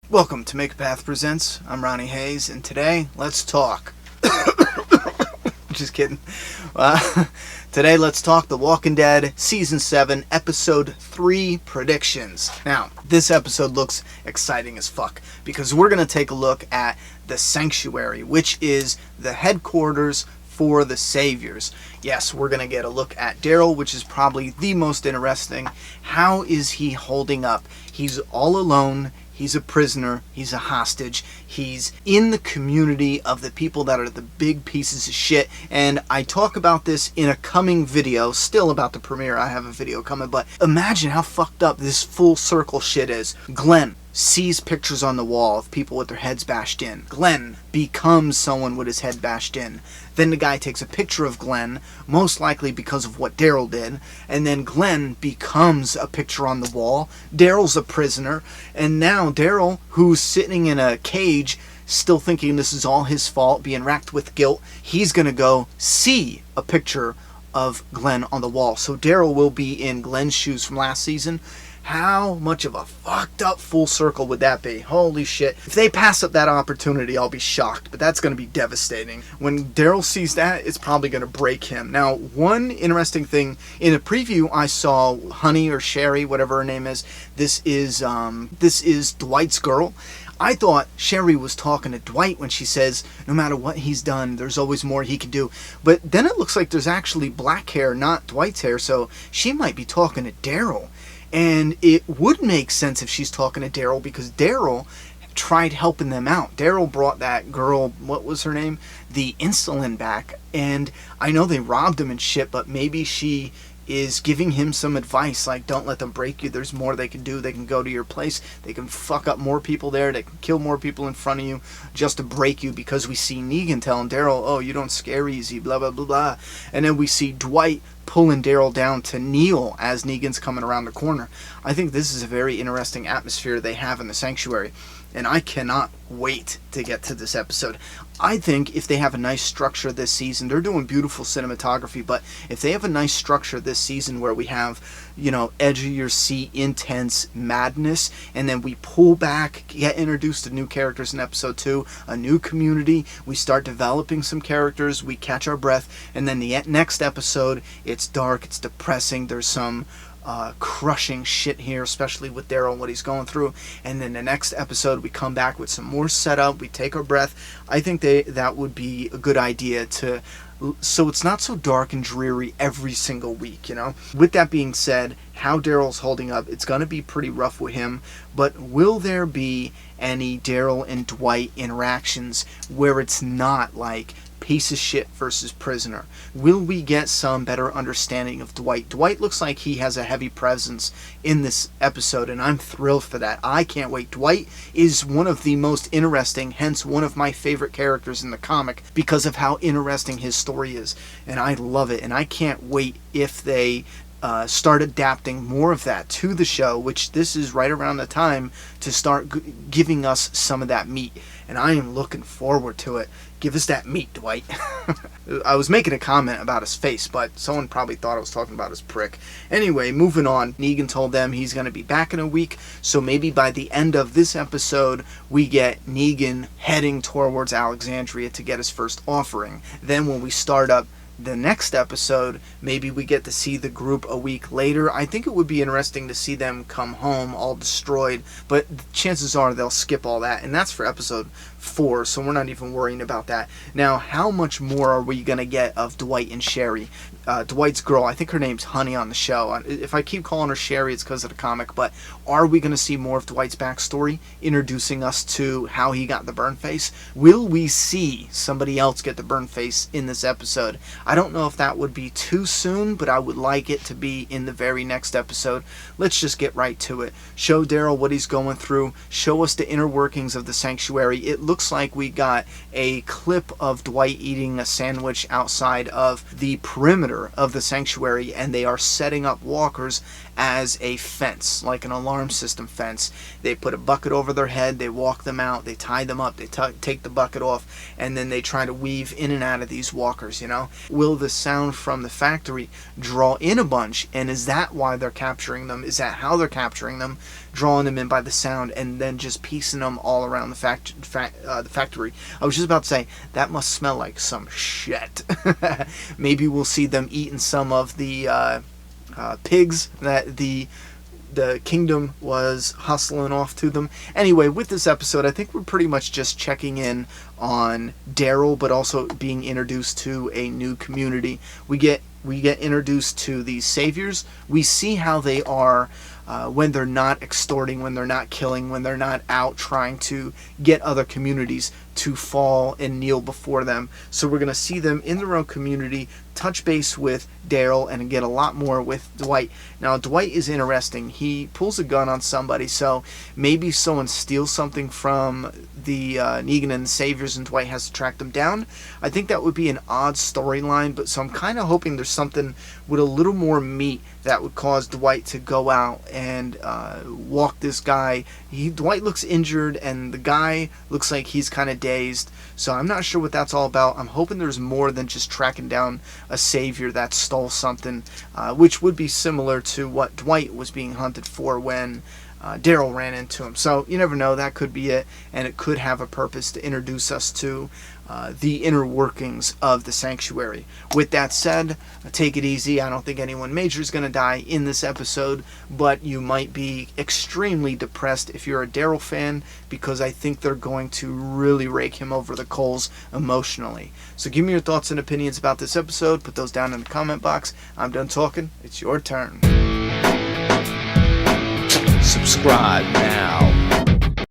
Welcome to Make a Path Presents. I'm Ronnie Hayes, and today, let's talk. Just kidding. Today, let's talk The Walking Dead Season 7, Episode 3 predictions. Now, this episode looks exciting as fuck, because we're going to take a look at the Sanctuary, which is the headquarters for the Saviors. Yes, we're going to get a look at Daryl, which is probably the most interesting. How is he holding up? He's all alone. He's a prisoner. He's a hostage. He's in the community of the people that are the big pieces of shit. And I talk about this in a coming video, still about the premiere. I have a video coming, but imagine how fucked up this full circle shit is. Glenn sees pictures on the wall of people with their heads bashed in. Glenn becomes someone with his head bashed in. Then the guy takes a picture of Glenn, most likely because of what Daryl did, and then Glenn becomes a picture on the wall. Daryl's a prisoner, and now Daryl, who's sitting in a cage, still thinking this is all his fault, being racked with guilt, he's gonna go see a picture of Glenn on the wall. So Daryl will be in Glenn's shoes from last season. How much of a fucked up full circle would that be? Holy shit. If they pass up that opportunity, I'll be shocked, but that's going to be devastating. When Daryl sees that, it's probably going to break him. Now, one interesting thing, in a preview I saw Honey or Sherry, whatever her name is, this is Dwight's girl. I thought Sherry was talking to Dwight when she says, no matter what he's done, there's always more he can do. But then it looks like there's actually black hair, not Dwight's hair, so she might be talking to Daryl. And it would make sense if she's talking to Daryl, because Daryl tried helping them out. Daryl brought that girl, what was her name? The insulin back. And I know they robbed him and shit, but maybe she is giving him some advice, like, don't let them break you. There's more they can do. They can go to your place. They can fuck up more people there. They can kill more people in front of you just to break you, because we see Negan telling Daryl, oh, you don't scare easy, blah, blah, blah, blah. And then we see Dwight pulling Daryl down to kneel as Negan's coming around the corner. I think this is a very interesting atmosphere they have in the Sanctuary, and I cannot wait to get to this episode. I think if they have a nice structure this season, they're doing beautiful cinematography, but if they have a nice structure this season where we have, edge of your seat, intense madness, and then we pull back, get introduced to new characters in episode 2, a new community, we start developing some characters, we catch our breath, and then the next episode, it's dark, it's depressing, there's some crushing shit here, especially with Daryl and what he's going through. And then the next episode, we come back with some more setup. We take our breath. I think that would be a good idea so it's not so dark and dreary every single week, With that being said, how Daryl's holding up, it's going to be pretty rough with him, but will there be any Daryl and Dwight interactions where it's not like piece of shit versus prisoner? Will we get some better understanding of Dwight? Dwight looks like he has a heavy presence in this episode, and I'm thrilled for that. I can't wait. Dwight is one of the most interesting, hence one of my favorite characters in the comic, because of how interesting his story is, and I love it, and I can't wait if they start adapting more of that to the show, which this is right around the time to start giving us some of that meat, and I am looking forward to it. Give us that meat, Dwight. I was making a comment about his face, but someone probably thought I was talking about his prick. Anyway, moving on. Negan told them he's going to be back in a week, so maybe by the end of this episode, we get Negan heading towards Alexandria to get his first offering. Then when we start up the next episode, maybe we get to see the group a week later. I think it would be interesting to see them come home all destroyed, but chances are they'll skip all that, and that's for episode 4, so we're not even worrying about that. Now, how much more are we going to get of Dwight and Sherry? Dwight's girl, I think her name's Honey on the show. If I keep calling her Sherry, it's because of the comic, but are we going to see more of Dwight's backstory, introducing us to how he got the burn face? Will we see somebody else get the burn face in this episode? I don't know if that would be too soon, but I would like it to be in the very next episode. Let's just get right to it. Show Daryl what he's going through. Show us the inner workings of the Sanctuary. It looks like we got a clip of Dwight eating a sandwich outside of the perimeter of the Sanctuary, and they are setting up walkers as a fence, like an alarm system fence. They put a bucket over their head, they walk them out, they tie them up, they take the bucket off, and then they try to weave in and out of these walkers, you know? Will the sound from the factory draw in a bunch, and is that why they're capturing them? Is that how they're capturing them? Drawing them in by the sound and then just piecing them all around the factory. I was just about to say, that must smell like some shit. Maybe we'll see them eating some of the pigs that the kingdom was hustling off to them. Anyway, with this episode, I think we're pretty much just checking in on Daryl, but also being introduced to a new community. We get introduced to these saviors. We see how they are when they're not extorting, when they're not killing, when they're not out trying to get other communities to fall and kneel before them. So we're going to see them in their own community, touch base with Daryl, and get a lot more with Dwight. Now, Dwight is interesting. He pulls a gun on somebody, so maybe someone steals something from the Negan and the Saviors, and Dwight has to track them down. I think that would be an odd storyline, but so I'm kind of hoping there's something with a little more meat that would cause Dwight to go out and walk this guy. Dwight looks injured, and the guy looks like he's kind of dazed, so I'm not sure what that's all about. I'm hoping there's more than just tracking down a savior that stole something, which would be similar to what Dwight was being hunted for when Daryl ran into him. So you never know, that could be it, and it could have a purpose to introduce us to the inner workings of the sanctuary. With that said, take it easy. I don't think anyone major is going to die in this episode, but you might be extremely depressed if you're a Daryl fan, because I think they're going to really rake him over the coals emotionally. So give me your thoughts and opinions about this episode. Put those down in the comment box. I'm done talking. It's your turn. Subscribe now.